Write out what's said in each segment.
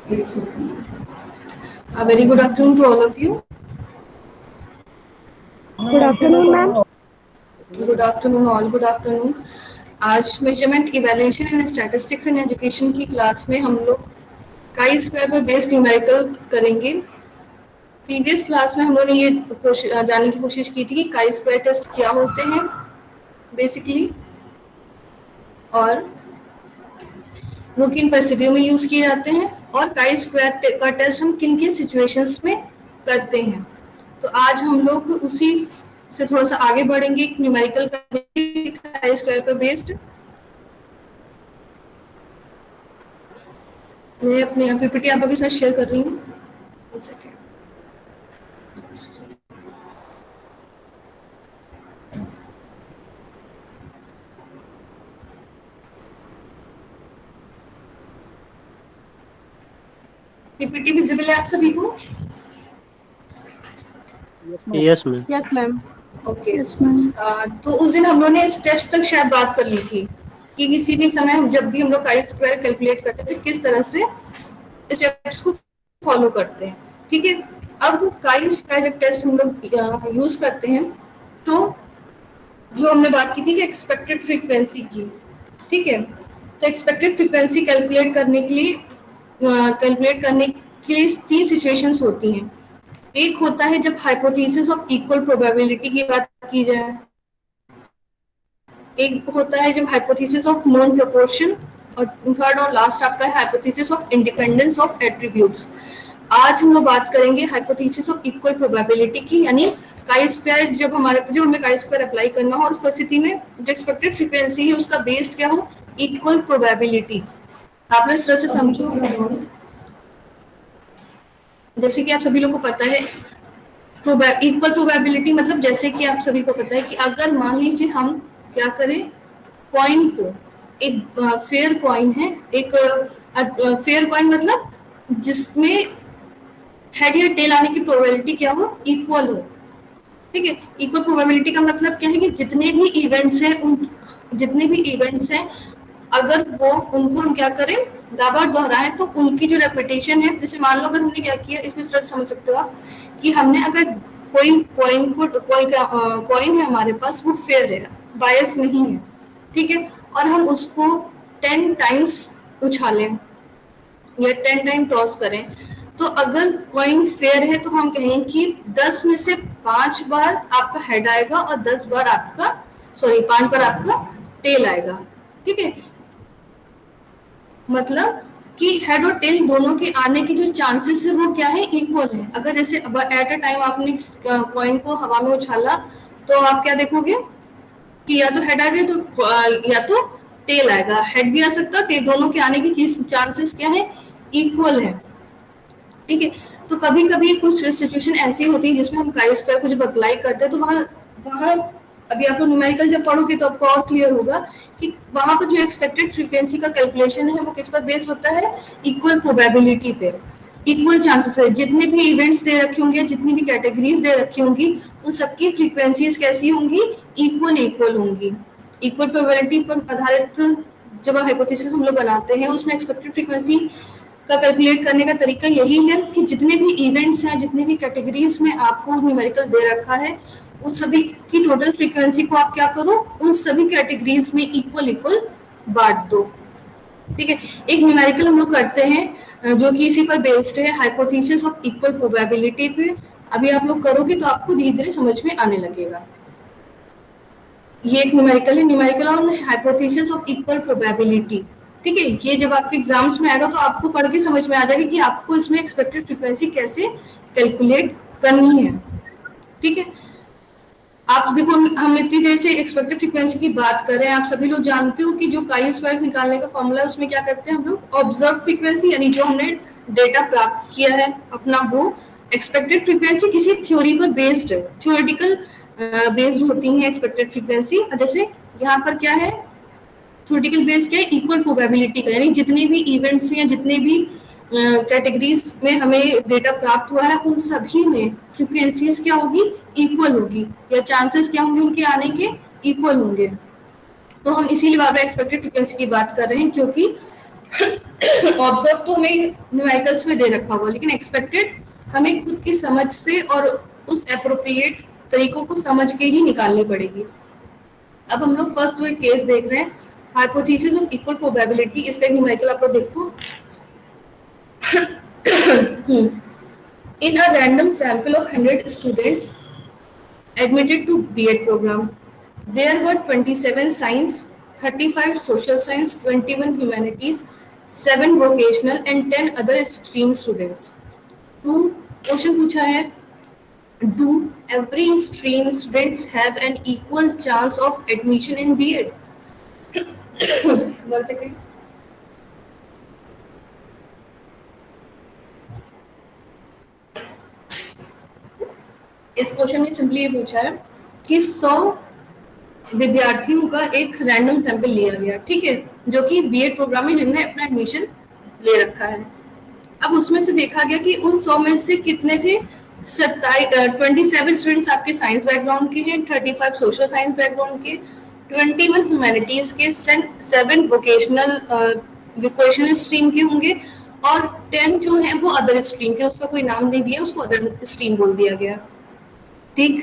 A very good afternoon to all of you. Good afternoon, ma'am. Good afternoon all. Good afternoon. आज measurement evaluation and statistics in education की class में हम लोग chi square पर based numerical करेंगे। Previous class में हम लोगों ने ये जानने की कोशिश की थी कि काई स्क्वायर टेस्ट क्या होते हैं बेसिकली, और वो किन परिस्थितियों में यूज किए जाते हैं, और काई स्क्वायर का टेस्ट हम किन किन सिचुएशंस में करते हैं। तो आज हम लोग उसी से थोड़ा सा आगे बढ़ेंगे, न्यूमेरिकल काई स्क्वायर पर बेस्ड। मैं अपने यहाँ पीपीटी आप लोगों के साथ शेयर कर रही हूँ। पीपीटी विजिबल है आप सभी को? Yes ma'am. Yes ma'am. Okay, तो उस दिन हम लोगों ने स्टेप्स तक शायद बात कर ली थी कि किसी भी समय हम जब भी हम लोग काई स्क्वायर कैलकुलेट करते थे किस तरह से स्टेप्स को फॉलो करते हैं। ठीक है, अब काई स्क्वायर जब टेस्ट हम लोग यूज करते हैं तो जो हमने बात की थी कि एक्सपेक्टेड फ्रीक्वेंसी की, ठीक है, तो एक्सपेक्टेड फ्रीक्वेंसी कैलकुलेट करने के लिए तीन सिचुएशंस होती हैं। एक होता है जब हाइपोथेसिस ऑफ इक्वल प्रोबेबिलिटी की बात की जाए, एक होता है जब हाइपोथेसिस ऑफ नॉन प्रोपोर्शन, और थर्ड और लास्ट आपका है hypothesis of independence of attributes. आज हम लोग बात करेंगे हाइपोथेसिस ऑफ इक्वल प्रोबेबिलिटी की, यानी काई स्क्वायर जब हमें काई स्क्वायर अप्लाई करना हो और उस परिस्थिति में जो एक्सपेक्टेड फ्रीक्वेंसी है उसका बेस्ड क्या हो, इक्वल प्रोबेबिलिटी। आप लोग इस तरह से समझो, जैसे कि आप सभी लोगों को पता है इक्वल प्रोबेबिलिटी मतलब जैसे कि आप सभी को पता है कि अगर मान लीजिए हम क्या करें, कॉइन को, एक फेयर कॉइन है, एक फेयर कॉइन मतलब जिसमें हेड या टेल आने की प्रोबेबिलिटी क्या हो, इक्वल हो। ठीक है, इक्वल प्रोबेबिलिटी का मतलब क्या है कि जितने भी इवेंट्स हैं अगर वो उनको हम क्या करें, बार दोहराएं तो उनकी जो रेपिटेशन है, जैसे मान लो अगर हमने क्या किया, इसको इस तरह से समझ सकते हो आप कि हमने अगर कोई कॉइन है हमारे पास, वो फेयर है, बायस नहीं है, ठीक है, और हम उसको 10 टाइम्स उछालें या 10 टाइम टॉस करें, तो अगर कॉइन फेयर है तो हम कहें कि 10 में से 5 बार आपका हेड आएगा और 5 बार आपका टेल आएगा। ठीक है, मतलब कि हेड और टेल दोनों के आने की जो चांसेस है वो क्या है, इक्वल है। अगर जैसे एट अ टाइम आपने कॉइन को हवा में उछाला तो आप क्या देखोगे कि या तो हेड आ गया तो या तो टेल आएगा, हेड भी आ सकता है, टेल, दोनों के आने की चांसेस क्या है, इक्वल है। ठीक है, तो कभी कभी कुछ सिचुएशन ऐसी होती है जिसमें हम काई स्क्वायर को जब अप्लाई करते हैं तो वहाँ अभी आप लोग न्यूमेरिकल जब पढ़ोगे तो आपको और क्लियर होगा कि वहां पर जो एक्सपेक्टेड फ्रीक्वेंसी का कैलकुलेशन है वो किस पर बेस्ड होता है, इक्वल प्रोबेबिलिटी पे, इक्वल चांसेस है। जितने भी इवेंट्स दे रखे होंगे, जितनी भी कैटेगरीज दे रखी होंगी, उन सबकी फ्रीक्वेंसीज कैसी होंगी, इक्वल होंगी। इक्वल प्रोबेबिलिटी पर आधारित जब हाइपोथेसिस हम लोग बनाते हैं उसमें एक्सपेक्टेड फ्रीक्वेंसी का कैलकुलेट करने का तरीका यही है कि जितने भी इवेंट्स हैं, जितने भी कैटेगरीज में आपको न्यूमेरिकल दे रखा है, उन सभी की टोटल फ्रीक्वेंसी को आप क्या करो, उन सभी कैटेगरीज में इक्वल बांट दो। ठीक है, एक न्यूमेरिकल हम लोग करते हैं जो कि इसी पर बेस्ड है, हाइपोथेसिस ऑफ इक्वल प्रोबेबिलिटी पे। अभी आप लोग करोगे तो आपको धीरे धीरे समझ में आने लगेगा। ये एक न्यूमेरिकल है, numerical on hypothesis of equal probability. ठीक है, ये जब आपके एग्जाम्स में आएगा तो आपको पढ़ के समझ में आ जाएगा कि आपको इसमें एक्सपेक्टेड फ्रीक्वेंसी कैसे कैलकुलेट करनी है। ठीक है, आप देखो हम इतनी देर से एक्सपेक्टेड फ्रीक्वेंसी की बात कर रहे हैं, आप सभी लोग जानते हो कि जो काई स्क्वायर निकालने का फॉर्मूला है उसमें क्या करते हैं हम लोग, ऑब्जर्व फ्रीक्वेंसी यानी जो हमने डेटा प्राप्त किया है अपना, वो एक्सपेक्टेड फ्रीक्वेंसी किसी थ्योरी पर बेस्ड है, थ्योरेटिकल बेस्ड होती है एक्सपेक्टेड फ्रीक्वेंसी। जैसे यहाँ पर क्या है, थ्योरेटिकल बेस्ड क्या है, इक्वल प्रोबेबिलिटी का, यानी जितने भी इवेंट्स या जितने भी कैटेगरीज में हमें डेटा प्राप्त हुआ है उन सभी में फ्रीक्वेंसीज क्या होगी, इक्वल होगी, या चांसेस क्या होंगे उनके आने के, इक्वल होंगे। तो हम इसीलिए बार बार एक्सपेक्टेड फ्रीक्वेंसी की बात कर रहे हैं, क्योंकि ऑब्जर्व तो हमें न्यूमेरिकल्स में दे रखा हुआ, लेकिन एक्सपेक्टेड हमें खुद की समझ से और उस एप्रोप्रिएट तरीकों को समझ के ही निकालनी पड़ेगी। अब हम लोग फर्स्ट जो एक केस देख रहे हैं, हाइपोथेसिस ऑफ इक्वल प्रोबेबिलिटी, इसका न्यूमेरिकल आप लोग देखो। In a random sample of 100 students admitted to B.Ed program, there were 27 science, 35 social science, 21 humanities, 7 vocational and 10 other stream students. तो क्वेश्चन पूछा है, do every stream students have an equal chance of admission in B.Ed? One second. इस question में simply ये पूछा है कि 100 विद्यार्थियों का एक रैंडम सैंपल लिया गया, ठीक है, जो कि बीएड प्रोग्राम में जिन्होंने अपना एडमिशन ले रखा है। अब उसमें से देखा गया कि उन 100 में से कितने थे, 27 स्टूडेंट्स आपके साइंस बैकग्राउंड के हैं, 35 सोशल साइंस बैकग्राउंड के, 21 ह्यूमैनिटीज के, 7 वोकेशनल स्ट्रीम के होंगे और 10 जो है वो अदर स्ट्रीम के, उसका कोई नाम नहीं दिया, उसको अदर स्ट्रीम बोल दिया गया। ठीक,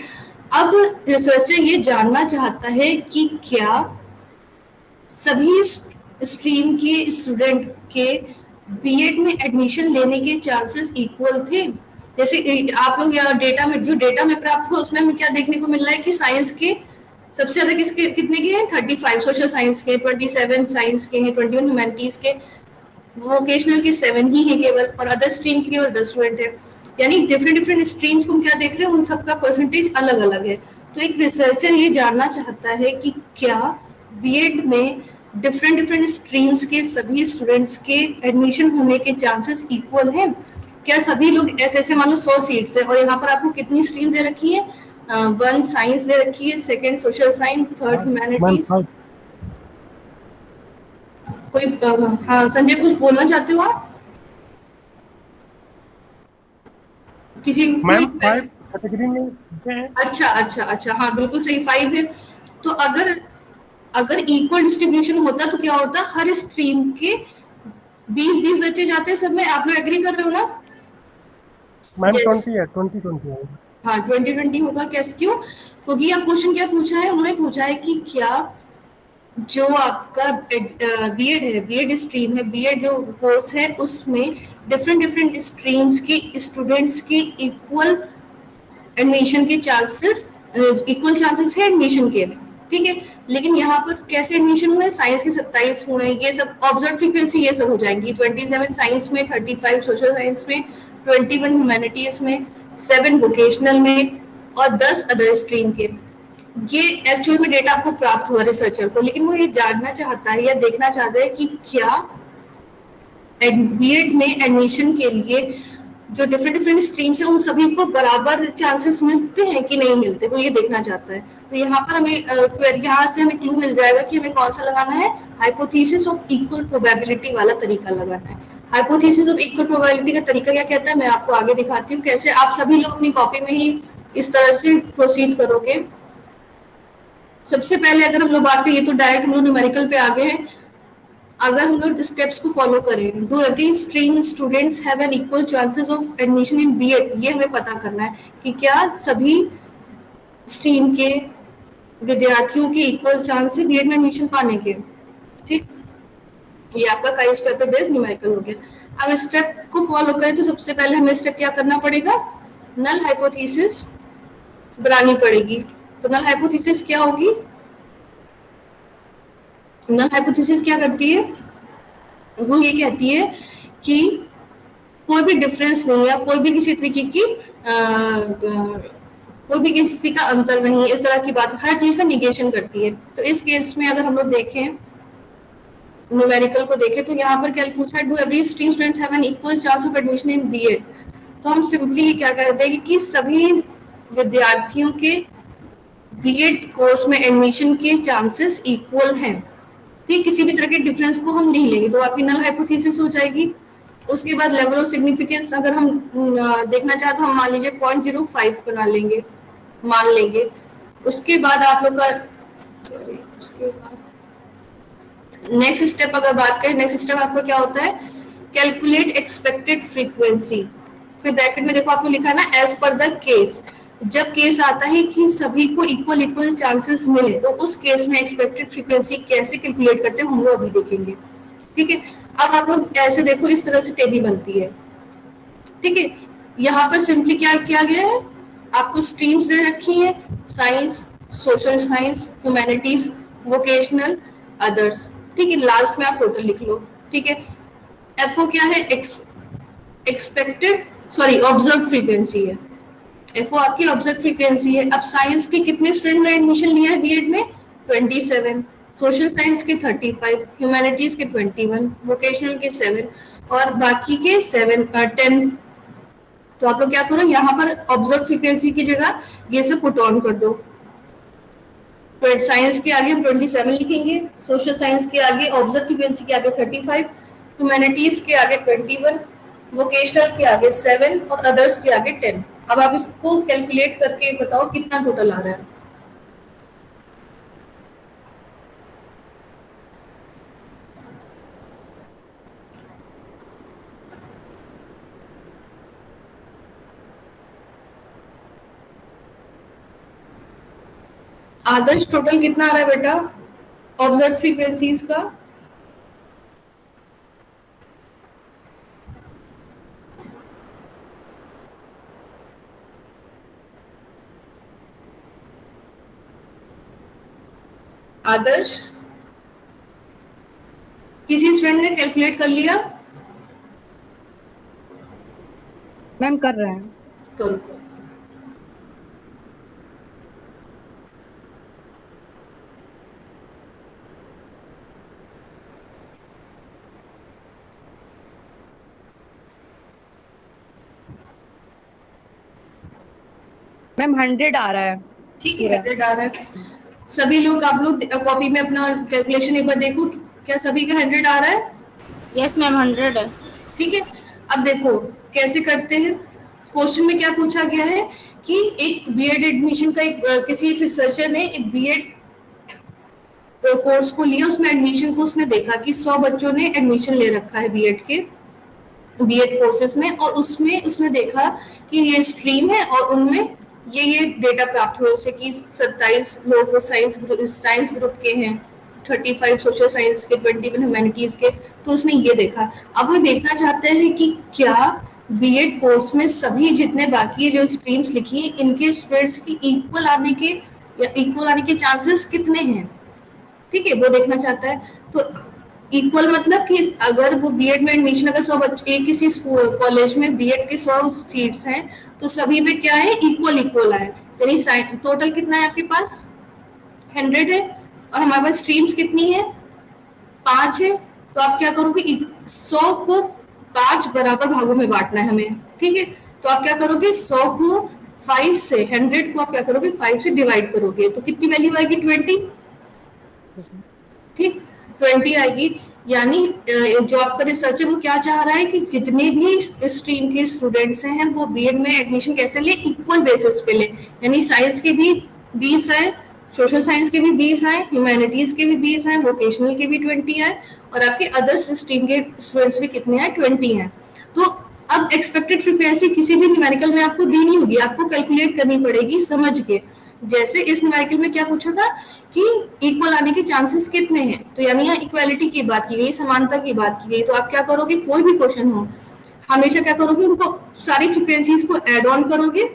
अब रिसर्चर ये जानना चाहता है कि क्या सभी स्ट्रीम के स्टूडेंट के बीएड में एडमिशन लेने के चांसेस इक्वल थे। जैसे आप लोग यहाँ डेटा में, जो डेटा में प्राप्त हुआ उसमें हमें क्या देखने को मिल रहा है कि साइंस के सबसे ज्यादा किसके कितने के हैं, 35 सोशल साइंस के, 27 साइंस के हैं, 21 ह्यूमैनिटीज के, वोकेशनल के 7 ही हैं केवल, और अदर स्ट्रीम के केवल 10 स्टूडेंट है। यानी डिफरेंट स्ट्रीम्स को हम क्या देख रहे हैं, उन सबका परसेंटेज अलग अलग है। तो एक रिसर्चर ये जानना चाहता है कि क्या बीएड में डिफरेंट स्ट्रीम्स के सभी स्टूडेंट्स के एडमिशन होने के चांसेस इक्वल हैं। क्या सभी लोग ऐसे मान लो 100 सीट्स है और यहाँ पर आपको कितनी स्ट्रीम दे रखी है, 1 साइंस दे रखी है, 2nd social science, 3rd humanities. कोई हाँ संजय कुछ बोलना चाहते हो आप? किसी कैटेगरी में है? अच्छा, हाँ बिल्कुल सही, 5 है। तो अगर इक्वल डिस्ट्रीब्यूशन होता तो क्या होता, हर स्ट्रीम के 20 बच्चे जाते सब में। आप लोग एग्री कर रहे हो ना? मैम 20 है, 20 है। हाँ 20 होगा। कैसे, क्यों? क्योंकि यहाँ क्वेश्चन क्या पूछा है, उन्होंने पूछा है कि क्या जो आपका बीएड है, बीएड स्ट्रीम है, बीएड जो कोर्स है उसमें डिफरेंट स्ट्रीम्स के स्टूडेंट्स के इक्वल एडमिशन के चांसेस, इक्वल चांसेस है एडमिशन के, ठीक है। लेकिन यहाँ पर कैसे एडमिशन हुए, साइंस के 27 हुए, ये सब ऑब्जर्व फ्रीक्वेंसी ये सब हो जाएंगी, 27 साइंस में, 35 सोशल साइंस में, 21 ह्यूमैनिटीज में, 7 वोकेशनल में और 10 अदर स्ट्रीम के। ये एक्चुअल में डेटा आपको प्राप्त हुआ रिसर्चर को, लेकिन वो ये जानना चाहता है या देखना चाहता है कि क्या बीएड में एडमिशन के लिए जो डिफरेंट स्ट्रीम्स है उन सभी को बराबर चांसेस मिलते हैं कि नहीं मिलते, वो ये देखना चाहता है। तो यहाँ पर हमें यहाँ से हमें क्लू मिल जाएगा कि हमें कौन सा लगाना है, हाइपोथेसिस ऑफ इक्वल प्रोबेबिलिटी वाला तरीका लगाना है। हाइपोथेसिस ऑफ इक्वल प्रोबेबिलिटी का तरीका क्या कहता है, मैं आपको आगे दिखाती हूँ कैसे। आप सभी लोग अपनी कॉपी में ही इस तरह से प्रोसीड करोगे। सबसे पहले अगर हम लोग बात करें, ये तो डायरेक्ट हम लोग न्यूमेरिकल पे आ गए हैं। अगर हम लोग स्टेप्स को फॉलो करें, do every stream students have an equal chances of admission in BEd, ये हमें पता करना है कि क्या सभी स्ट्रीम के विद्यार्थियों के इक्वल चांस है बीएड में एडमिशन पाने के। ठीक, ये आपका काई स्क्वायर पे बेस्ड न्यूमेरिकल हो गया। अब स्टेप को फॉलो करें तो सबसे पहले हमें स्टेप क्या करना पड़ेगा, नल हाइपोथेसिस बनानी पड़ेगी। तो नल हाइपोथेसिस क्या होगी, नल हाइपोथेसिस क्या करती है, वो ये कहती है कि कोई भी डिफरेंस नहीं है, कोई भी किसी तरीके की कोई भी किसी का अंतर नहीं, इस तरह की बात, हर चीज का निगेशन करती है। तो इस केस में अगर हम लोग देखें, न्यूमेरिकल को देखें, तो यहाँ पर क्या पूछा है, do every stream students have an equal chance of admission in BEd. तो हम सिंपली क्या करते हैं कि सभी विद्यार्थियों के बीएड कोर्स में एडमिशन के चांसेस इक्वल हैं। ठीक, किसी भी तरह के डिफरेंस को हम नहीं लेंगे, तो आपकी नल हाइपोथेसिस हो जाएगी। उसके बाद लेवल ऑफ सिग्निफिकेंस अगर हम देखना चाहें तो हम मान लीजिए 0.05 बना लेंगे, मान लेंगे। उसके बाद आप लोग का नेक्स्ट स्टेप अगर बात करें, नेक्स्ट स्टेप आपका क्या होता है कैलकुलेट एक्सपेक्टेड फ्रीक्वेंसी, फिर ब्रैकेट में देखो आपको लिखा है ना एज पर द केस, जब केस आता है कि सभी को इक्वल इक्वल चांसेस मिले तो उस केस में एक्सपेक्टेड फ्रीक्वेंसी कैसे कैलकुलेट करते हैं हम लोग अभी देखेंगे। ठीक है, अब आप लोग ऐसे देखो इस तरह से टेबल बनती है। ठीक है, यहाँ पर सिंपली क्या किया गया है, आपको स्ट्रीम्स दे रखी है, science, social science, humanities, vocational, others. ठीक है, लास्ट में आप टोटल लिख लो। ठीक है, एफओ क्या है, एक्सपेक्टेड सॉरी ऑब्जर्व फ्रीक्वेंसी है, एफओ आपकी ऑब्जर्व फ्रीक्वेंसी है। अब साइंस के कितने स्टूडेंट ने एडमिशन लिया है बीएड में, 27, सोशल साइंस के 35, ह्यूमैनिटीज के 21, वोकेशनल के 7 और बाकी के 10। तो आप लोग क्या करो, यहाँ पर ऑब्जर्व फ्रीक्वेंसी की जगह ये सब पुट ऑन कर दो। साइंस के आगे हम 27 लिखेंगे, सोशल साइंस के आगे ऑब्जर्व फ्रीक्वेंसी के आगे 35, ह्यूमैनिटीज के आगे 21, वोकेशनल के आगे 7 और अदर्स के आगे 10। अब आप इसको कैलकुलेट करके बताओ कितना टोटल आ रहा है। आदर्श टोटल कितना आ रहा है बेटा ऑब्जर्व फ्रीक्वेंसीज का? आदर्श, किसी स्टूडेंट ने कैलकुलेट कर लिया? मैम कर रहे हैं। करो करो। मैम 100 आ रहा है। ठीक है, 100 आ रहा है। सभी लोग, आप लोग कॉपी में अपना कैलकुलेशन एक बार देखो, क्या सभी का 100 आ रहा है? यस मैम 100 है। ठीक है, अब देखो कैसे करते हैं। क्वेश्चन में क्या पूछा गया है कि एक बीएड एडमिशन का किसी एक रिसर्चर ने एक बीएड कोर्स को लिया, उसमें एडमिशन को उसने देखा कि 100 बच्चों ने एडमिशन ले रखा है बीएड के बीएड कोर्सेज में, और उसमें उसने देखा कि ये स्ट्रीम है और उनमें ये डेटा प्राप्त हुए उसे कि 27 लोग साइंस ग्रुप के हैं, 35 सोशल साइंस के, 21 ह्यूमैनिटीज के। तो उसने ये देखा। अब वो देखना चाहते हैं कि क्या बीएड कोर्स में सभी जितने बाकी जो स्ट्रीम्स लिखी है इनके स्टूडेंट्स की इक्वल आने के चांसेस कितने हैं। ठीक है, वो देखना चाहता है। तो इक्वल मतलब कि अगर वो बीएड में एडमिशन, अगर 100 बच्चे एक किसी कॉलेज में बीएड के 100 सीट्स हैं तो सभी में क्या है, इक्वल इक्वल है। यानी टोटल कितना है आपके पास, 100 है, और हमारे पास स्ट्रीम्स कितनी है, 5 है। तो आप क्या करोगे, 100 को 5 बराबर भागों में बांटना है हमें। ठीक है, तो आप क्या करोगे, 100 को 5 से, 100 को आप क्या करोगे 5 से डिवाइड करोगे तो कितनी वैल्यू आएगी, 20। ठीक, 20 आएगी। यानी जो आपका रिसर्च है वो क्या चाह रहा है कि जितने भी स्ट्रीम के स्टूडेंट्स हैं वो बीएड में एडमिशन कैसे ले, इक्वल बेसिस पे ले। यानी साइंस के भी 20 आए, सोशल साइंस के भी 20 आए, ह्यूमैनिटीज के भी 20 आए, वोकेशनल के भी 20 आए, और आपके अदर स्ट्रीम के स्टूडेंट्स भी कितने आए, 20 हैं। तो अब एक्सपेक्टेड फ्रीक्वेंसी किसी भी न्यूमेरिकल में आपको दी नहीं होगी, आपको कैलकुलेट करनी पड़ेगी समझ के। जैसे इस न्यूमेरिकल में क्या पूछा था कि इक्वल आने के चांसेस कितने हैं, तो यानी यहाँ इक्वालिटी की बात की गई, समानता की बात की गई। तो आप क्या करोगे, कोई भी क्वेश्चन हो हमेशा क्या करोगे, उनको सारी फ्रीक्वेंसीज को एड ऑन करोगे।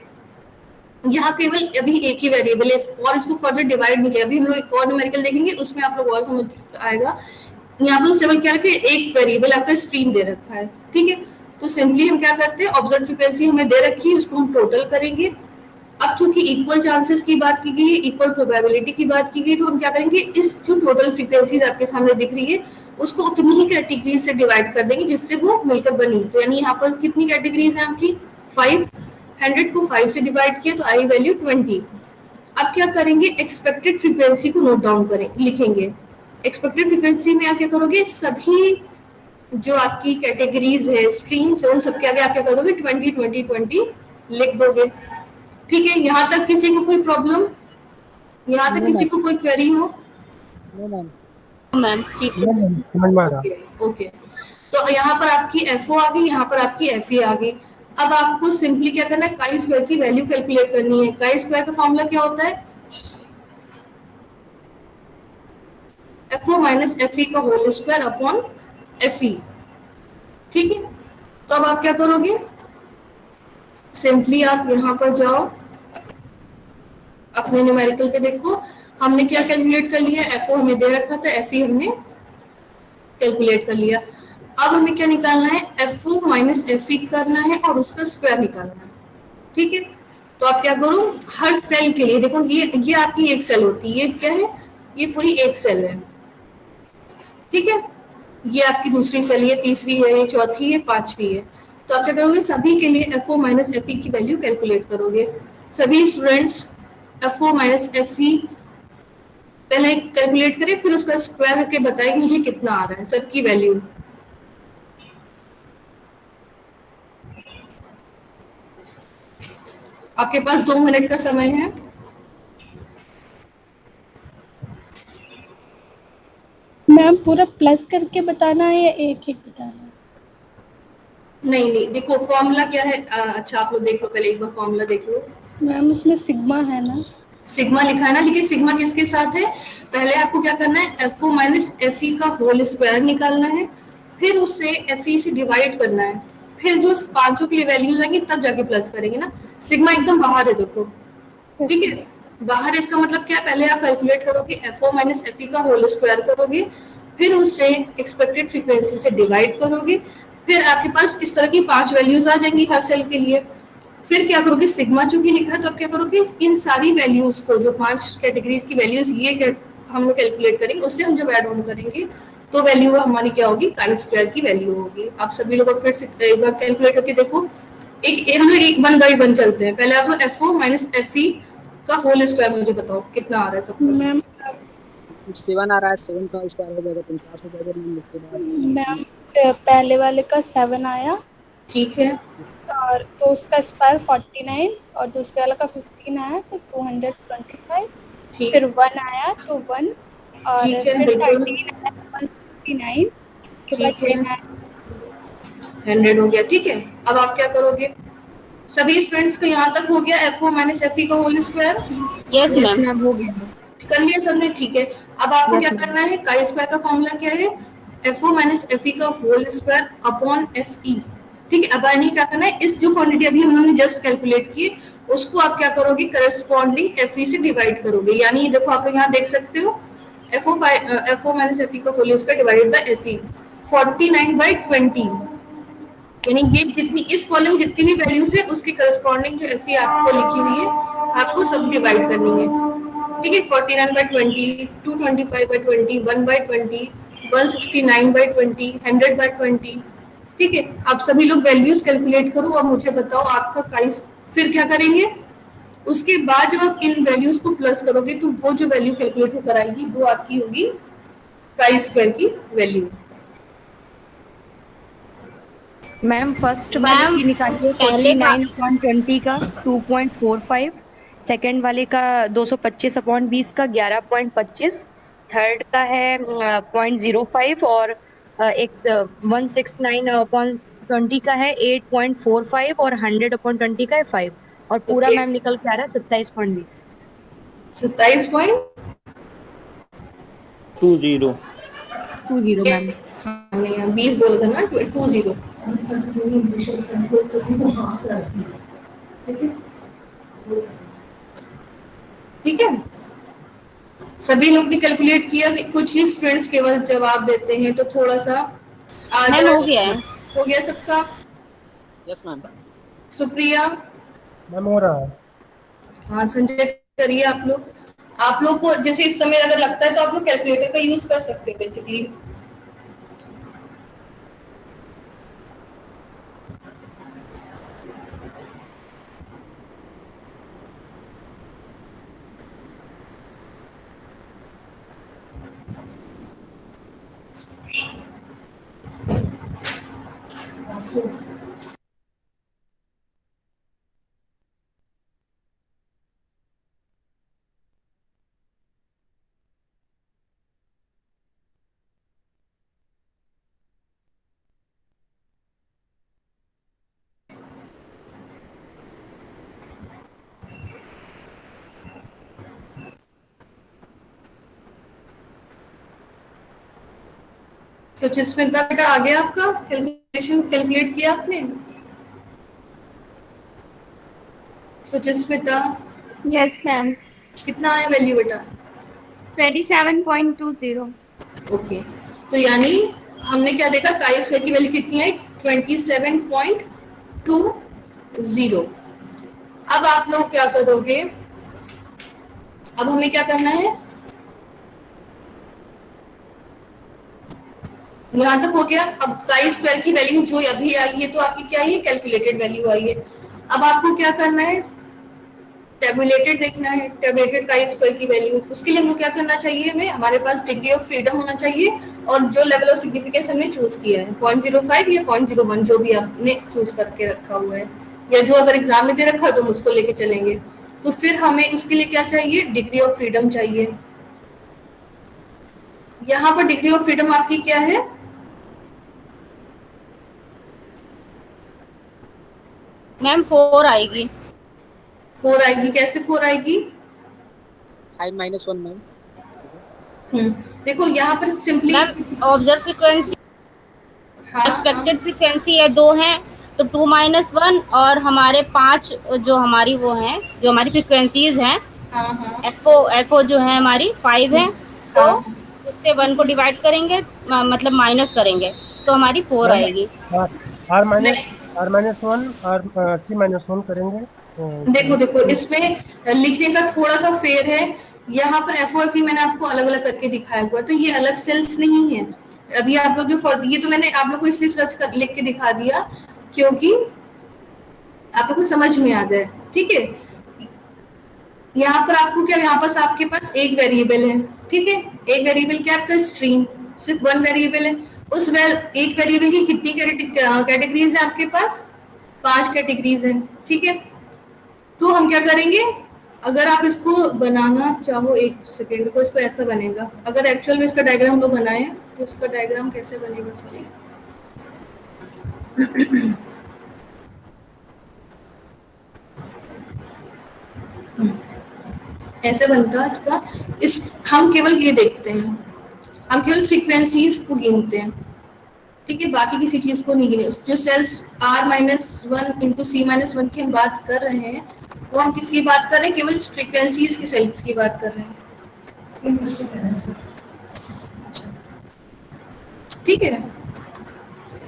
यहाँ केवल अभी एक ही वेरिएबल है और इसको फर्दर डिवाइड नहीं किया। अभी हम लोग एक और न्यूमेरिकल देखेंगे उसमें आप लोग और समझ आएगा। यहाँ पर केवल क्या रखे, एक वेरिएबल आपका स्ट्रीम दे रखा है। ठीक है, तो सिंपली हम क्या करते हैं, ऑब्जर्व फ्रीक्वेंसी हमें दे रखी है, उसको हम टोटल करेंगे। अब चूंकि इक्वल चांसेस की बात की गई है, इक्वल प्रोबेबिलिटी की बात की गई, तो हम क्या करेंगे, इस जो टोटल फ्रीक्वेंसीज आपके सामने दिख रही है उसको उतनी ही कैटेगरीज से डिवाइड कर देंगे जिससे वो मिलकर बनी। तो यानी यहाँ पर कितनी कैटेगरीज हैं आपकी, 5, 100 को 5 से डिवाइड किया तो आई वैल्यू 20। अब क्या करेंगे, एक्सपेक्टेड फ्रीक्वेंसी को नोट डाउन करें, लिखेंगे। एक्सपेक्टेड फ्रीक्वेंसी में आप क्या करोगे, सभी जो आपकी कैटेगरीज है, स्ट्रीम्स है, उन सबके आगे आप क्या करोगे, 20 20 20 लिख दोगे। ठीक है, यहाँ तक किसी को कोई प्रॉब्लम, यहाँ तक किसी को कोई क्वेरी हो? मैम ठीक है, समझ में आ रहा। ओके। तो यहाँ पर आपकी FO आ गई, यहाँ पर आपकी FE आ गई। अब आपको सिंपली क्या करना है, काई स्क्वायर की वैल्यू कैलकुलेट करनी है। काई स्क्वायर का फॉर्मूला क्या होता है, FO माइनस FE का होल स्क्वायर अपॉन FE। ठीक है, तो अब आप क्या करोगे, सिंपली आप यहाँ पर जाओ, अपने न्यूमेरिकल पे देखो, हमने क्या कैलकुलेट कर लिया, FO हमें दे रखा था, FE हमने कैलकुलेट कर लिया। अब हमें क्या निकालना है, FO माइनस FE करना है और उसका स्क्वायर निकालना है। ठीक है, तो आप क्या करो, हर सेल के लिए देखो, ये आपकी एक सेल होती है, ये क्या है, ये पूरी एक सेल है। ठीक है, ये आपकी दूसरी सेल, ये तीसरी है, ये चौथी है, पांचवी है। तो आप क्या करोगे, सभी के लिए FO माइनस FE की वैल्यू कैलकुलेट करोगे। सभी स्टूडेंट्स FO माइनस FE पहले कैलकुलेट करें, फिर उसका स्क्वायर करके बताइए मुझे कितना आ रहा है सबकी वैल्यू। आपके पास 2 मिनट का समय है। मैम पूरा प्लस करके बताना है या एक एक बताना है? नहीं नहीं, देखो फॉर्मूला क्या है, अच्छा आप लोग देख लो, पहले एक बार फॉर्मूला देख लो। मैम उसमें सिग्मा है ना? सिग्मा लिखा है ना, लेकिन सिग्मा किसके साथ है, पहले आपको क्या करना है, FO माइनस FE का होल स्क्वायर निकालना है, फिर उससे FE से डिवाइड करना है, फिर जो पांचों के लिए वैल्यूज आएंगी तब जाके प्लस करेंगे ना। सिग्मा एकदम बाहर है देखो। ठीक ओके। है, बाहर इसका मतलब क्या, पहले आप कैलकुलेट करोगे, FO माइनस FE का होल स्क्वायर करोगे, फिर उससे एक्सपेक्टेड फ्रीक्वेंसी से डिवाइड करोगे, फिर आपके पास इस तरह की 5 वैल्यूज आ जाएंगी हर सेल के लिए। फिर क्या करोगे, सिग्मा चूंकि लिखा है तो आप क्या करोगे, इन सारी वैल्यूज को, जो 5 कैटेगरीज की वैल्यूज ये हम लोग कैलकुलेट करेंगे, उससे हम जब ऐड ऑन करेंगे तो वैल्यू हमारी क्या होगी, काई स्क्वायर की वैल्यू होगी। आप सभी लोग फिर से एक बार कैलकुलेट करके देखो। हम लोग एक 1 बाई 1 चलते हैं। पहले आप लोग FO माइनस FE का होल स्क्वायर मुझे बताओ कितना आ रहा है सबका। मैम 7 आ रहा है, 7 का स्क्वायर हो जाएगा 50 हो जाएगा मैम, उसके बाद मैम पहले वाले का 7 आया, ठीक है, और तो उसका स्क्वायर 49, और दूसरे वाला का 15 आया तो 225। ठीक, फिर 1 आया तो 1, और ठीक है, फिर बिल्कुल 13 आया तो 169 के बाद ठीक है, 10 आया। 100 हो गया। ठीक है, अब आप क्या करोगे, सभी स्टूडेंट्स को यहाँ तक हो गया, FO माइनस FE का whole square yes yes ma'am. Ma'am, हो गया। कर लिया सबने। ठीक है, अब आपको क्या यस मैम। करना है, काई स्क्वायर का फॉर्मूला क्या है, FO माइनस FE का होल स्क्वायर अपॉन FE। ठीक है, अब नहीं क्या करना है, इस जो क्वांटिटी अभी हम लोगों ने जस्ट कैलकुलेट की उसको आप क्या करोगे, करस्पॉन्डिंग FE से डिवाइड करोगे। यानी देखो आप लोग यहाँ देख सकते हो, FO माइनस FE का whole square divided by FE 49/20। यानी ये जितनी इस कॉलम में जितनी भी वैल्यूज है उसके करस्पॉन्डिंग जो FE आपको लिखी हुई है, आपको सब डिवाइड करनी है। ठीक है, 49/20, 225/20, 1/20, 169/20, 100/20। ठीक है, आप सभी लोग वैल्यूज कैलकुलेट करो और मुझे बताओ आपका काइस। फिर क्या करेंगे, उसके बाद जब आप इन वैल्यूज को प्लस करोगे तो वो जो वैल्यू कैलकुलेट होकर आएगी वो आपकी होगी काई स्क्वायर की वैल्यू। मैम फर्स्ट वाले मैम की निकालिए, पहले का 49/20 का 2.45। सेकंड वाले का 225/20 का 11.25। थर्ड का है 0.05, और एक 169/20 का है 8.45, और 100/20 का है 5। और पूरा ओके, मैम निकल के आ रहा है 27.20। 27 20। 20 मैम। हाँ, नहीं 20 बोला था ना, 20। ठीक है, सभी लोग ने कैलकुलेट किया कि कुछ ही स्टूडेंट्स केवल जवाब देते हैं, तो थोड़ा सा मैम आगे हो गया है। हो गया सबका। Yes ma'am. सुप्रिया, मैम हो रहा है। हाँ संजय, करिए आप लोग। आप लोग को जैसे इस समय अगर लगता है तो आप लोग कैलकुलेटर का यूज कर सकते हैं बेसिकली। सुचिस्मिता बेटा आ गया आपका कैलकुलेशन, कैलकुलेट किया आपने? Suchismita yes ma'am. कितना आया वैल्यू बेटा? 27.20। ओके, तो यानी हमने क्या देखा, काई स्क्वायर की वैल्यू कितनी है? 27.20। अब आप लोग क्या करोगे, अब हमें क्या करना है, यहाँ तक हो गया। अब काई स्क्वायर की वैल्यू जो अभी आई है तो आपकी क्या है, कैलकुलेटेड वैल्यू आई है। अब आपको क्या करना है, टेबुलेटेड देखना है, टेबुलेटेड काई स्क्वायर की वैल्यू। उसके लिए हमें क्या करना चाहिए, हमें हमारे पास डिग्री ऑफ फ्रीडम होना चाहिए और जो लेवल ऑफ सिग्निफिकेंस हमने चूज किया है 0.05 या 0.01 जो भी आपने चूज करके रखा हुआ है, या जो अगर एग्जाम में दे रखा है तो हम उसको लेके चलेंगे। तो फिर हमें उसके लिए क्या चाहिए, डिग्री ऑफ फ्रीडम चाहिए। यहाँ पर डिग्री ऑफ फ्रीडम आपकी क्या है, मैम 4 आएगी। 4 आएगी। कैसे 4 आएगी? 5 - 1 मैम। देखो यहाँ पर सिंपली, मैम ऑब्जर्व फ्रीक्वेंसी, हाँ एक्सपेक्टेड फ्रीक्वेंसी है 2 है, तो 2 - 1 और हमारे 5 जो हमारी वो हैं, जो हमारी फ्रीक्वेंसीज हैं, हाँ हाँ एफओ जो है हमारी 5 है, तो हाँ, उससे 1 को डिवाइड करेंगे, मतलब माइनस करेंगे, तो हमारी 4 मैम आएगी। Are minus one are C-1 करेंगे देखो देखो इसमें लिखने का थोड़ा सा फेर है। यहाँ पर एफओएफई मैंने आपको अलग अलग करके दिखाया हुआ है, तो ये अलग सेल्स नहीं है। अभी आप लोग जो ये तो मैंने आप लोग को इसलिए लिख के दिखा दिया क्योंकि आप लोग को समझ में आ जाए, ठीक है। यहाँ पर आपको क्या, यहाँ पास आपके पास एक वेरिएबल है, ठीक है। एक वेरिएबल क्या आपका, स्ट्रीम, सिर्फ वन वेरिएबल है। उस एक वेरिएबल की कितनी कैटेगरीज है आपके पास? 5 कैटेगरीज है, ठीक है। तो हम क्या करेंगे, अगर आप इसको बनाना चाहो, एक सेकेंड को, इसको ऐसा बनेगा। अगर एक्चुअल में इसका डायग्राम हम लोग बनाए तो इसका डायग्राम कैसे बनेगा, चलिए ऐसे बनता है इसका। इस हम केवल ये देखते हैं, हम केवल फ्रीक्वेंसीज को गिनते हैं, ठीक है, बाकी किसी चीज को नहीं गिने। जो सेल्स R-1 इंटू C-1 की हम बात कर रहे हैं, वो हम किसकी बात कर रहे हैं, केवल फ्रीक्वेंसीज की सेल्स की बात कर रहे हैं, ठीक है।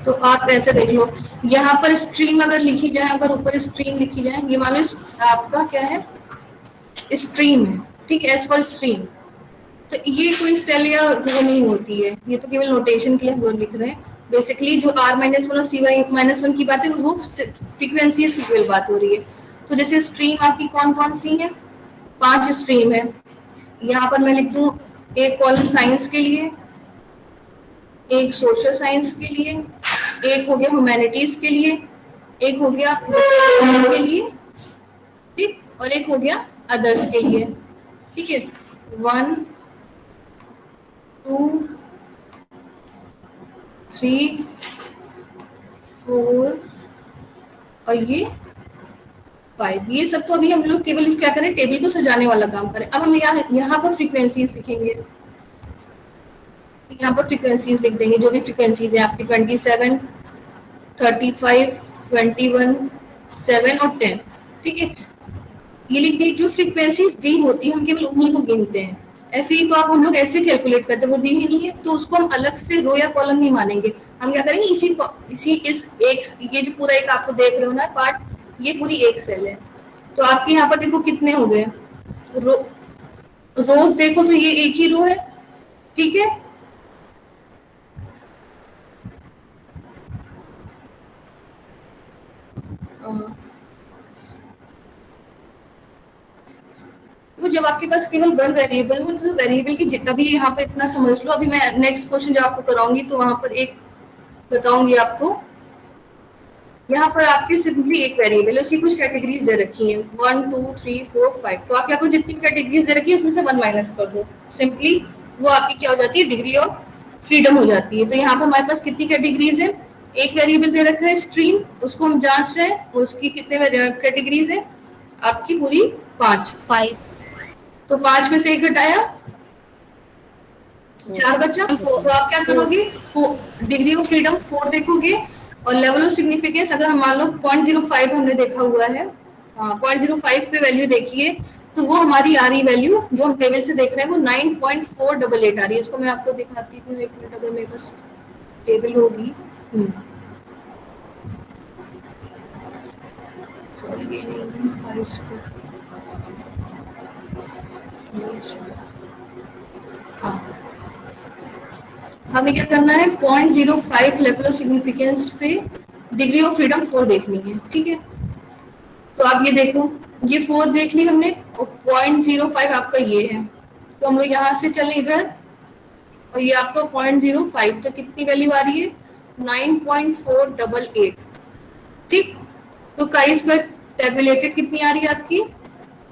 तो आप ऐसे देख लो, यहाँ पर स्ट्रीम अगर लिखी जाए, अगर ऊपर स्ट्रीम लिखी जाए, ये मान लो आपका क्या है, स्ट्रीम है, ठीक है, एस फॉर स्ट्रीम। तो ये कोई सेल या रो नहीं होती है, ये तो केवल नोटेशन के लिए हम लोग लिख रहे हैं। बेसिकली जो R-1 और C-1 की बात है वो फ्रीक्वेंसीज की केवल बात हो रही है। तो जैसे स्ट्रीम आपकी कौन कौन सी है, 5 स्ट्रीम है। यहाँ पर मैं लिख दूं, एक कॉलम साइंस के लिए, एक सोशल साइंस के लिए, एक हो गया ह्यूमैनिटीज के लिए, एक हो गया के लिए, ठीक, और एक हो गया अदर्स के लिए, ठीक है। 1 2 3 4 और ये 5। ये सब तो अभी हम लोग केवल इस क्या करें, टेबल को सजाने वाला काम करें। अब हम यहाँ पर फ्रीक्वेंसीज लिखेंगे, यहाँ पर फ्रीक्वेंसीज लिख देंगे, जो भी फ्रीक्वेंसीज है आपकी 27 35 21 7 और 10, ठीक है। ये लिख दी, जो फ्रीक्वेंसीज दी होती है हम केवल उन्हीं को गिनते हैं। ऐसे ही तो आप हम लोग ऐसे कैलकुलेट करते हैं, वो दी ही नहीं है तो उसको हम अलग से रो या कॉलम नहीं मानेंगे। हम क्या करेंगे, इस एक, ये जो पूरा एक आपको देख रहे हो ना पार्ट, ये पूरी एक सेल है। तो आपके यहाँ पर देखो कितने हो गए रोज, देखो तो ये एक ही रो है, ठीक है। वो जब आपके पास केवल वन वेरिएबल हो, तो वेरिएबल की अभी यहाँ पे इतना समझ लो। अभी मैं नेक्स्ट क्वेश्चन जो आपको कराऊंगी तो वहां पर एक बताऊंगी आपको। यहाँ पर आपकी सिंपली एक वेरिएबल है, उसकी कुछ कैटेगरीज दे रखी हैं 1 2 3 4 5। तो आप क्या करो, जितनी भी कैटेगरीज दे रखी है उसमें से 1 माइनस कर दो, सिंपली वो आपकी क्या हो जाती है, डिग्री ऑफ फ्रीडम हो जाती है। तो यहाँ पर हमारे पास कितनी कैटेगरीज है, एक वेरिएबल दे रखा है स्ट्रीम, उसको हम जांच रहे हैं उसकी कितने कैटेगरीज है, आपकी पूरी 5। 5। तो 5 में से एक घटाया 4 बचा। तो आप क्या करोगे, डिग्री ऑफ फ्रीडम 4 देखोगे और लेवल ऑफ सिग्निफिकेंस अगर हम मान लो 0.05 हमने देखा हुआ है, 0.05 पे वैल्यू देखिए, तो वो हमारी आ रही वैल्यू जो हम टेबल से देख रहे हैं वो 9.488 आ रही है। इसको मैं आपको दिखाती हूँ, एक मिनट, अगर मेरे पास टेबल होगी। सॉरी ये नहीं है गाइस, हाँ हमें क्या करना है, 0.05 लेवल ऑफ सिग्निफिकेंस पे डिग्री ऑफ फ्रीडम 4 देखनी है, ठीक है। तो आप ये देखो, ये 4 देख ली हमने और 0.05 आपका ये है, तो हम लोग यहाँ से चले इधर और ये आपका 0.05, तो कितनी वैल्यू आ रही है, 9.488, ठीक। तो काई स्क्वायर टेबुलेटेड कितनी आ रही है आपकी,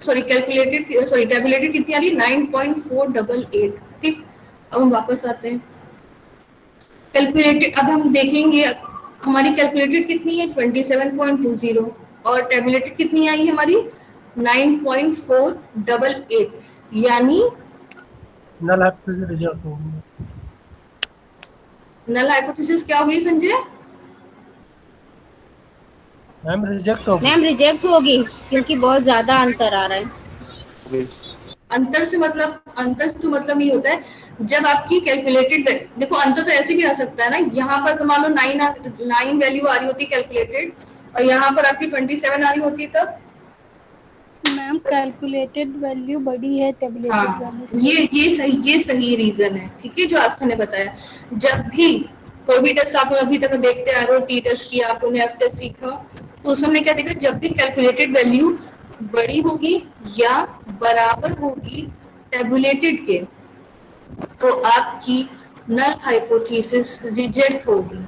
सॉरी टेबुलेटेड कितनी आ रही है, 9.488, ठीक। अब हम वापस आते हैं कैलकुलेटेड, अब हम देखेंगे हमारी कैलकुलेटेड कितनी है 27.20 और टेबुलेटेड कितनी आई हमारी 9.488, यानी नल हाइपोथेसिस रिजेक्ट हो गई। नल हाइपोथेसिस क्या होगी संजय? मैम रिजेक्ट हो गई। मैम रिजेक्ट होगी क्योंकि बहुत ज्यादा अंतर आ रहा है। अंतर से तो मतलब ये होता है जब आपकी कैलकुलेटेड, देखो अंतर तो ऐसे भी आ सकता है ना, यहाँ पर मान लो 9 वैल्यू आ रही होती है कैलकुलेटेड और यहाँ पर आपकी 27 आ रही होती है, तब मैम कैलकुलेटेड वैल्यू बड़ी है टेबुलेटेड हाँ, वैल्यू से। ये सही रीजन है, ठीक है, जो आस्था ने बताया। जब भी कोई भी टेस्ट आप लोग अभी तक देखते आ रहे हो, टी टेस्ट किया, आप लोगों ने एफ टेस्ट सीखा, तो उसमें हमने क्या देखा, जब भी कैलकुलेटेड वैल्यू बड़ी होगी या बराबर होगी टेबुलेटेड के, तो आपकी नल हाइपोथेसिस रिजेक्ट होगी,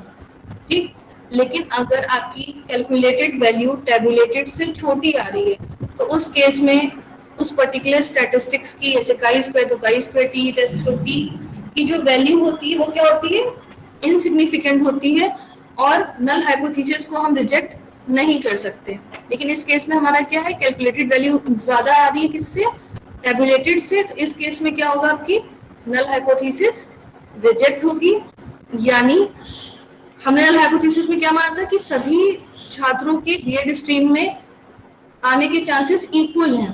ठीक। लेकिन अगर आपकी कैलकुलेटेड वैल्यू टेबुलेटेड से छोटी आ रही है, तो उस केस में उस पर्टिकुलर स्टैटिस्टिक्स की, जैसे काई स्क्वायर तो काई स्क्वायर, टी टेस्ट तो टी की जो वैल्यू होती है वो क्या होती है, इनसिग्निफिकेंट होती है और नल हाइपोथेसिस को हम रिजेक्ट नहीं कर सकते। लेकिन इस केस में हमारा क्या है, कैलकुलेटेड वैल्यू ज्यादा आ रही है किससे, टेबुलेटेड से, तो इस केस में क्या होगा, आपकी नल हाइपोथेसिस रिजेक्ट होगी। यानी हमने नल हाइपोथेसिस में क्या माना था कि सभी छात्रों के बीएड स्ट्रीम में आने के चांसेस इक्वल हैं,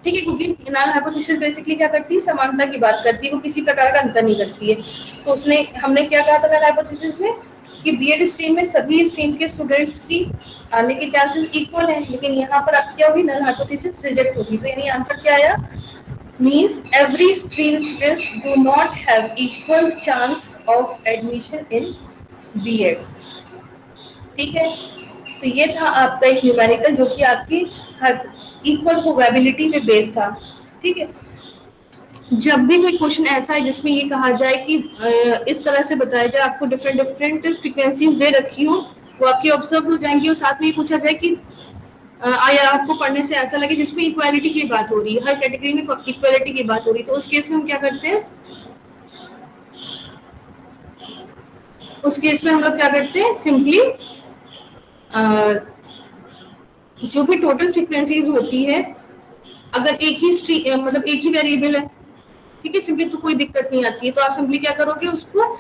ठीक है, क्योंकि नल हाइपोथेसिस बेसिकली क्या करती है, समानता की बात करती है, वो किसी प्रकार का अंतर नहीं करती है। तो हमने क्या कहा था नल हाइपोथेसिस में कि बीएड स्ट्रीम में सभी स्ट्रीम के स्टूडेंट्स की आने के चांसेस इक्वल हैं, लेकिन यहाँ पर अब क्या होगी, नल हाइपोथेसिस रिजेक्ट होगी। तो यानी आंसर क्या आया, means every stream students do not have equal chance of admission in B.Ed. ठीक है, तो ये था आपका एक न्यूमेरिकल जो कि आपकी इक्वल प्रोबेबिलिटी पे बेस्ड था, ठीक है। जब भी कोई क्वेश्चन ऐसा है जिसमें ये कहा जाए कि इस तरह से बताया जाए, आपको डिफरेंट फ्रीक्वेंसीज दे रखी हो, वो आपकी ऑब्जर्व हो जाएंगी और साथ में ये पूछा जाए कि आया आपको पढ़ने से ऐसा लगे जिसमें इक्वालिटी की बात हो रही है, हर कैटेगरी में इक्वालिटी की बात हो रही है, तो उस केस में हम क्या करते हैं, उस केस में हम लोग क्या करते हैं, सिंपली जो भी टोटल फ्रीक्वेंसीज होती है, अगर एक ही मतलब एक ही वेरिएबल है, ठीक है, सिंपली तो कोई दिक्कत नहीं आती है, तो आप सिंपली क्या करोगे, उसको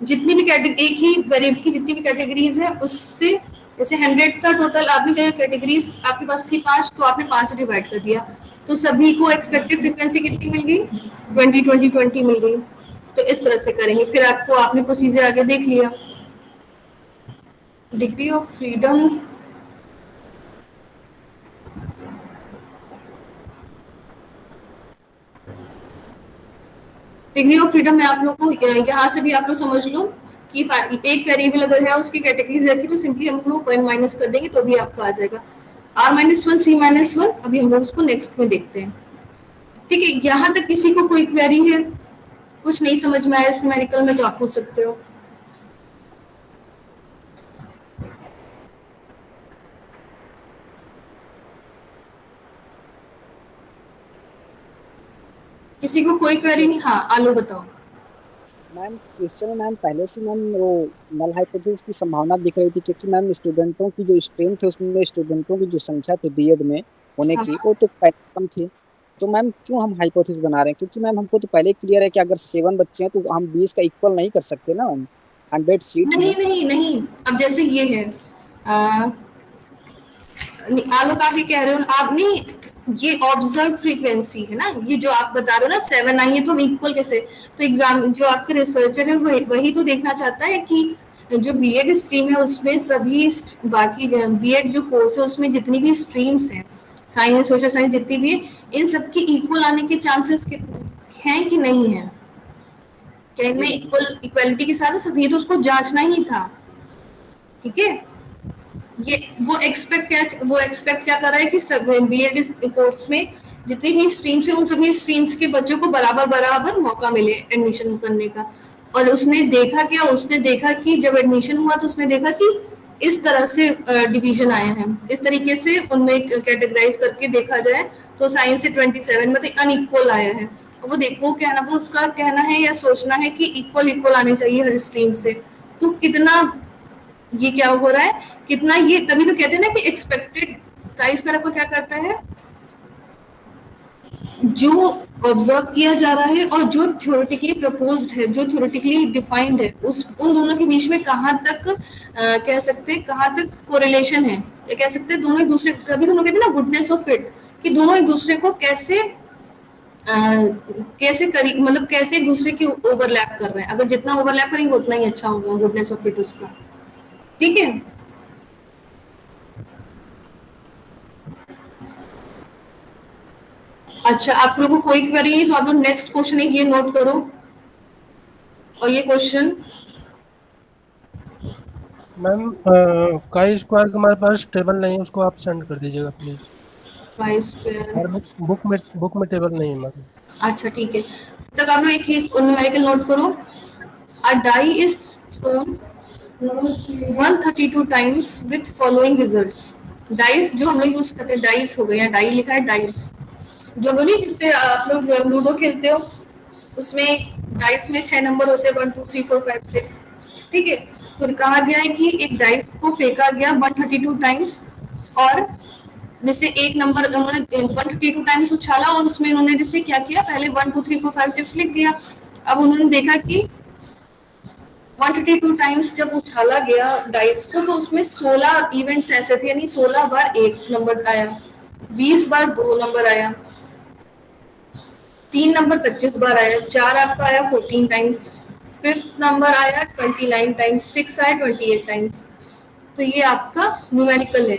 जितनी भी एक ही वेरिएबल की जितनी भी कैटेगरीज है उससे, जैसे 100 था टोटल, आपने क्या कैटेगरीज आपके पास थी 5, तो आपने 5 से डिवाइड कर दिया, तो सभी को एक्सपेक्टेड फ्रीक्वेंसी कितनी मिल गई, 20 मिल गई। तो इस तरह से करेंगे, फिर आपने प्रोसीजर आगे देख लिया। डिग्री ऑफ फ्रीडम में आप लोग को यहाँ से भी आप लोग समझ लो कि एक वेरिएबल अगर है उसकी कैटेगरीज रखी, तो सिंपली हम लोग 1 माइनस कर देंगे तो भी आपका आ जाएगा R-1 C-1। अभी हम लोग उसको नेक्स्ट में देखते हैं, ठीक है। यहाँ तक किसी को कोई क्वेरी है, कुछ नहीं समझ में आया इस न्यूमेरिकल में, तो आप पूछ सकते हो। किसी को कोई क्वेरी नहीं? हाँ आलो बताओ। मैम क्वेश्चन में मैम पहले से मैम वो नल हाइपोथेसिस की संभावना दिख रही थी, क्योंकि मैम स्टूडेंटों की जो स्ट्रेंथ है उसमें स्टूडेंटों की जो संख्या थी बीएड में होने की, वो तो पहले कम थी। तो मैम क्यों हम हाइपोथेसिस बना रहे हैं? क्योंकि मैम हमको तो पहले क्लियर है कि अगर 7 बच्चे हैं तो हम 20 का इक्वल नहीं कर सकते ना मैम, 100 सीट में। नहीं नहीं नहीं, अब जैसे ये है आलोक, आप ये कह रहे हो आप नहीं, ये ऑब्जर्व फ्रीक्वेंसी है ना, ये जो आप बता रहे हो ना 7 आई है तो हम इक्वल कैसे, तो एग्जाम जो आपके रिसर्चर है वही तो देखना चाहता है कि जो बीएड स्ट्रीम है उसमें सभी बाकी बीएड जो कोर्स है उसमें जितनी भी स्ट्रीम्स हैं, साइंस सोशल साइंस जितनी भी है, इन सबके इक्वल आने के चांसेस हैं कि नहीं है, क्या इनमें इक्वलिटी के साथ ये तो उसको जांचना ही था। ठीक है, ये वो एक्सपेक्ट क्या कर रहा है कि सब बीएड कोर्स में जितनी भी स्ट्रीम्स है उन सभी स्ट्रीम्स के बच्चों को बराबर मौका मिले एडमिशन करने का। और उसने देखा कि जब एडमिशन हुआ तो उसने देखा कि इस तरह से डिवीजन आए हैं, इस तरीके से उनमें कैटेगराइज करके देखा जाए तो साइंस से 27 मतलब अनइक्वल आया है। वो उसका कहना है या सोचना है कि इक्वल आने चाहिए हर स्ट्रीम से। तो कितना ये क्या हो रहा है, कितना ये, तभी तो कहते हैं ना कि एक्सपेक्टेड chi स्क्वायर आपको क्या करता है, जो ऑब्जर्व किया जा रहा है और जो थ्योरेटिकली प्रपोज्ड है, जो थ्योरेटिकली डिफाइंड है, उन दोनों के बीच में कहाँ तक कह सकते हैं कहाँ तक कोरिलेशन है, या कह सकते हैं दोनों एक दूसरे, कभी तो लोग कहते हैं ना गुडनेस ऑफ फिट, कि दोनों एक दूसरे को कैसे मतलब कैसे एक दूसरे की ओवरलैप कर रहे हैं, अगर जितना ओवरलैप करेंगे उतना ही अच्छा होगा गुडनेस ऑफ फिट उसका। ठीक है, अच्छा आप लोगों को कोई क्वेरी नहीं तो आप लोग नेक्स्ट क्वेश्चन है ये नोट करो, और ये क्वेश्चन मैम chi स्क्वायर का हमारे पास टेबल नहीं है, उसको आप सेंड कर दीजिएगा प्लीज। chi स्क्वायर, और बुक में टेबल नहीं है हमारे। अच्छा ठीक है, तब आप लोग एक न्यूमेरिकल नोट करो। A die is thrown 132 times with following results. Dice जो हम लोग यूज करते हैं, डाइस हो गया, डाई लिखा है डाइस, जो बोली जिससे आप लोग लूडो खेलते हो, उसमें डाइस में 6 नंबर होते हैं, 1 2 3 4 5 6। ठीक है, तो कहा गया है कि एक डाइस को फेंका गया 132 टाइम्स, और जैसे एक नंबर उन्होंने 132 टाइम्स उछाला, और उसमें उन्होंने जैसे क्या किया, पहले 1 2 3 4 5 6 लिख दिया। अब उन्होंने देखा कि 132 टाइम्स जब उछाला गया डाइस को, तो उसमें 16 इवेंट्स ऐसे थे, यानी 16 बार एक नंबर आया, 20 बार 2 नंबर आया, 3 नंबर 25 बार आया, 4 आपका आया 14 टाइम्स, 5th नंबर आया 29 टाइम्स, 6 आया 28 टाइम्स। तो ये आपका न्यूमेरिकल है।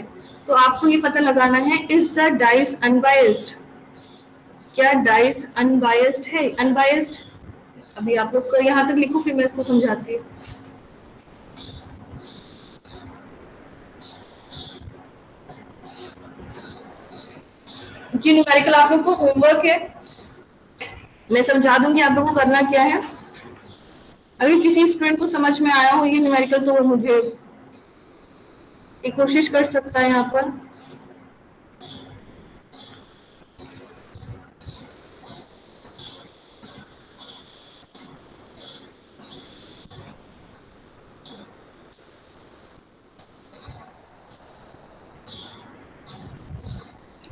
तो आपको ये पता लगाना है, इज द डाइस अनबायस्ड, क्या डाइस अनबायस्ड है, अनबायस्ड। अभी आप लोग को यहाँ तक लिखो, फिर मैं इसको समझाती हूँ। ये न्यूमेरिकल आप लोग को होमवर्क है, मैं समझा दूंगी आप लोगों को करना क्या है। अगर किसी स्टूडेंट को समझ में आया हो ये न्यूमेरिकल, तो वो मुझे एक कोशिश कर सकता है यहाँ पर।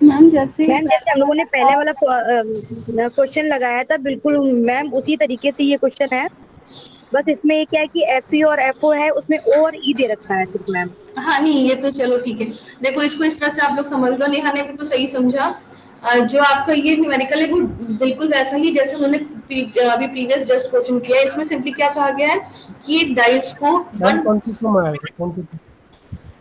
मैम जैसे हम लोगों ने पहले वाला क्वेश्चन लगाया था, बिल्कुल मैम उसी तरीके से ये क्वेश्चन है, बस इसमें ये क्या है कि एफ और एफ है, उसमें ओ और ई दे रखा है सिर्फ मैम। हाँ नहीं, ये तो चलो ठीक है, देखो इसको इस तरह से आप लोग समझ लो, नेहा ने भी तो सही समझा। जो आपका ये न्यूमेरिकल है वो बिल्कुल वैसा ही जैसे उन्होंने अभी प्रीवियस जस्ट क्वेश्चन किया है। इसमें सिंपली क्या कहा गया है कि एक डाइस को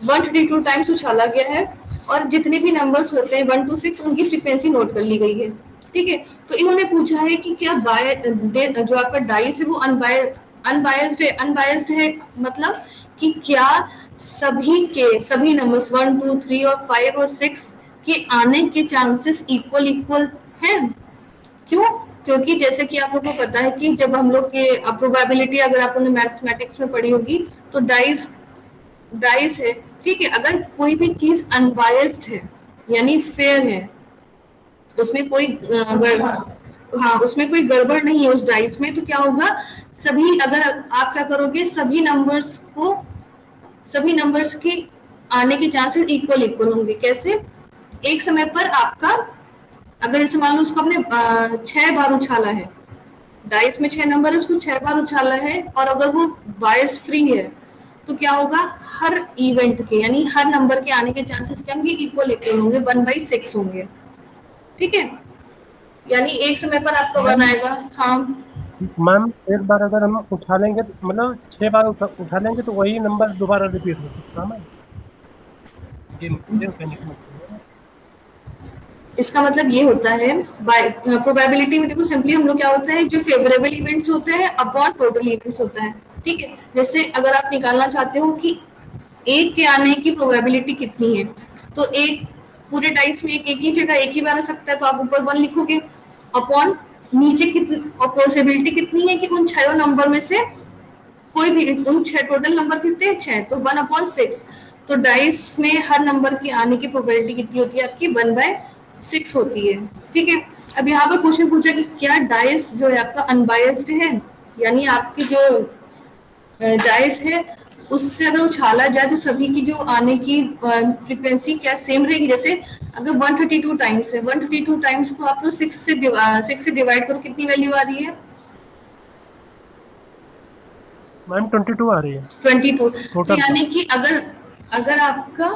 132 टाइम्स उछाला गया है, और जितने भी नंबर्स होते हैं 1 to 6 उनकी फ्रीक्वेंसी नोट कर ली गई है। ठीक है, तो इन्होंने पूछा है कि क्या जो आपका डाइस है वो अनबायस्ड है, मतलब कि क्या सभी नंबर्स 1 2 3 और 5 और 6 के आने के चांसेस इक्वल हैं। क्यों? क्योंकि जैसे कि आप लोगों को पता है कि जब हम लोग के प्रोबेबिलिटी अगर आपने मैथमेटिक्स में पढ़ी होगी तो डाइस है। ठीक है, अगर कोई भी चीज अनबायस्ड है यानी फेयर है, उसमें कोई उसमें कोई गड़बड़ नहीं है उस डाइस में, तो क्या होगा, अगर आप क्या करोगे, सभी नंबर्स के आने के चांसेस इक्वल होंगे। कैसे? एक समय पर आपका अगर जैसे मान लो उसको आपने 6 बार उछाला है, डाइस में 6 नंबर है, उसको 6 बार उछाला है, और अगर वो बायस फ्री है तो क्या होगा, हर इवेंट के यानी हर नंबर के आने के चांसेस क्या होंगे, इक्वल इक्वल होंगे, 1/6 होंगे। ठीक है, यानी एक समय पर आपका 1 आएगा। हाँ मैम एक बार अगर हम उठा लेंगे तो मतलब 6 बार उठा लेंगे तो वही नंबर दोबारा रिपीट हो सकता है मैम, ये कहने का मतलब है। इसका मतलब ये होता है, बाय प्रोबेबिलिटी में देखो सिंपली हम लोग क्या होता है, जो फेवरेबल इवेंट्स होते हैं अपॉन टोटल इवेंट्स होता है। ठीक है, जैसे अगर आप निकालना चाहते हो कि एक के आने की प्रोबेबिलिटी कितनी है, तो एक पूरे डाइस में एक ही जगह एक ही बार आ सकता है, तो आप ऊपर 1 लिखोगे, अपॉन नीचे कितनी, और पॉसिबिलिटी कितनी है कि उन 6 नंबर में से कोई भी, उन 6 टोटल नंबर कितने हैं 6, तो 1/6। तो डाइस में हर नंबर की आने की प्रोबेबिलिटी कितनी होती है आपकी, 1/6 होती है। ठीक है, अब यहाँ पर क्वेश्चन पूछा कि क्या डाइस जो है आपका अनबायस्ड है, यानी आपकी जो डाइस है उससे अगर उछाला जाए तो सभी की जो आने की फ्रीक्वेंसी क्या सेम रहेगी। जैसे अगर 132 टाइम्स है, 132 टाइम्स को आप लोग 6 से डिवाइड करो, कितनी वैल्यू आ रही है मैम 22 आ रही है 22। तो टोटल। यानी कि अगर अगर आपका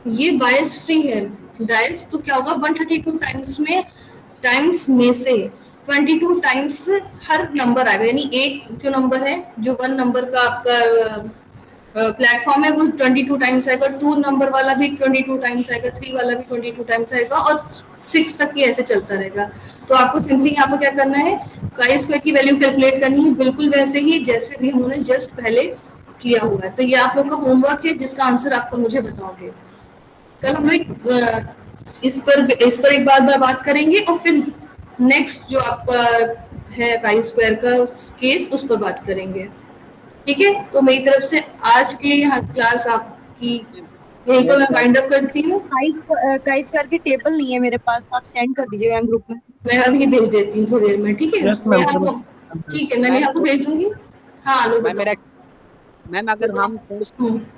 ये बायस फ्री है डाइस, तो क्या होगा, 132 टाइम्स में से 22 टाइम्स हर नंबर आएगा, यानी एक जो नंबर है, जो 1 नंबर का आपका प्लेटफॉर्म है, वो 22 टाइम्स आएगा, 2 नंबर वाला भी 22 टाइम्स आएगा, 3 वाला भी 22 टाइम्स आएगा, और 6 तक ही ऐसे चलता रहेगा। तो आपको सिंपली यहाँ पर क्या करना है, काई स्क्वायर की वैल्यू कैलकुलेट करनी है, बिल्कुल वैसे ही जैसे भी हमने जस्ट पहले किया हुआ है। तो ये आप लोग का होमवर्क है, जिसका आंसर आपको मुझे बताओगे। कल हम लोग इस पर एक बार बात करेंगे, और फिर नेक्स्ट जो आपका है काई स्क्वायर का केस, उस पर बात करेंगे। ठीक है, तो मेरी तरफ से आज के लिए यहाँ क्लास आपकी यहीं पर मैं वाइंड अप करती हूँ। काई स्क्वायर की टेबल नहीं है मेरे पास, तो आप सेंड कर दीजिएगा मैम ग्रुप में। मैं अभी भेज देती हूँ थोड़ी देर में। ठीक है, यस तो मैम यहाँ को ठीक है, मैं यहाँ को भेज दूंगी। हाँ लो मैम मेरा, बताओ। मैम अगर हम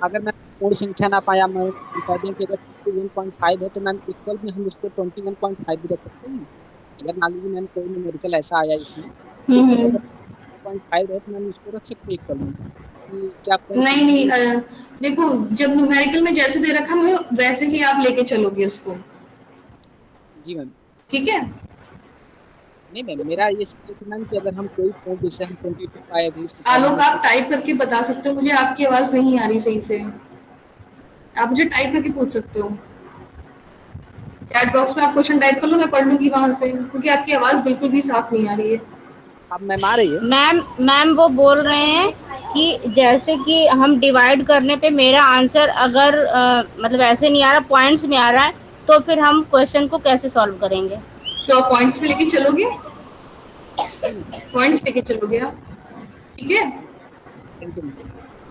अगर मैं पूर्ण संख्या ना पाया, मैं बता दें कि अगर 21.5 है तो मैम इक्वल में हम उसको 21.5 भी रख सकते हैं। अगर मान लीजिए मैम कोई न्यूमेरिकल ऐसा आया इसमें तो अगर 0.5 है तो मैम उसको रख सकते हैं इक्वल में। क्या नहीं देखो, जब न्यूमेरिकल में जैसे दे रखा है वैसे ही आप लेके चलोगे उसको। जी मैम। ठीक है, नहीं मैम, मेरा ये मैम कि अगर हम कोई पॉइंट जैसे हम 22 पाए, आलोक आप टाइप करके बता सकते हो, मुझे आपकी आवाज नहीं आ रही सही से, आप मुझे टाइप करके पूछ सकते हो। चैट बॉक्स में आप क्वेश्चन टाइप कर लो, मैं पढ़ लूंगी वहां से, क्योंकि आपकी आवाज बिल्कुल भी साफ नहीं आ रही है। अब मैम आ रही है? मैम वो बोल रहे हैं कि जैसे कि हम डिवाइड करने पे मेरा आंसर अगर मतलब ऐसे नहीं आ रहा, पॉइंट्स में आ रहा है, तो फिर हम क्वेश्चन को कैसे सॉल्व करेंगे? तो आप पॉइंट्स में लेके चलोगे, पॉइंट्स लेके चलोगे आप। ठीक है,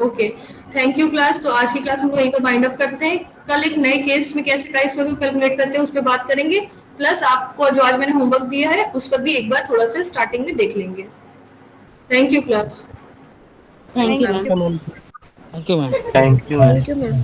ओके, थैंक यू क्लास। तो आज की क्लास हम लोग यहीं पर बाइंड अप करते हैं। कल एक नए केस में कैसे काई स्क्वायर को कैलकुलेट करते हैं उस पर बात करेंगे, प्लस आपको जो आज मैंने होमवर्क दिया है उस पर भी एक बार थोड़ा सा स्टार्टिंग में देख लेंगे। Thank you class. Thank you ma'am. Thank you ma'am. Thank you ma'am.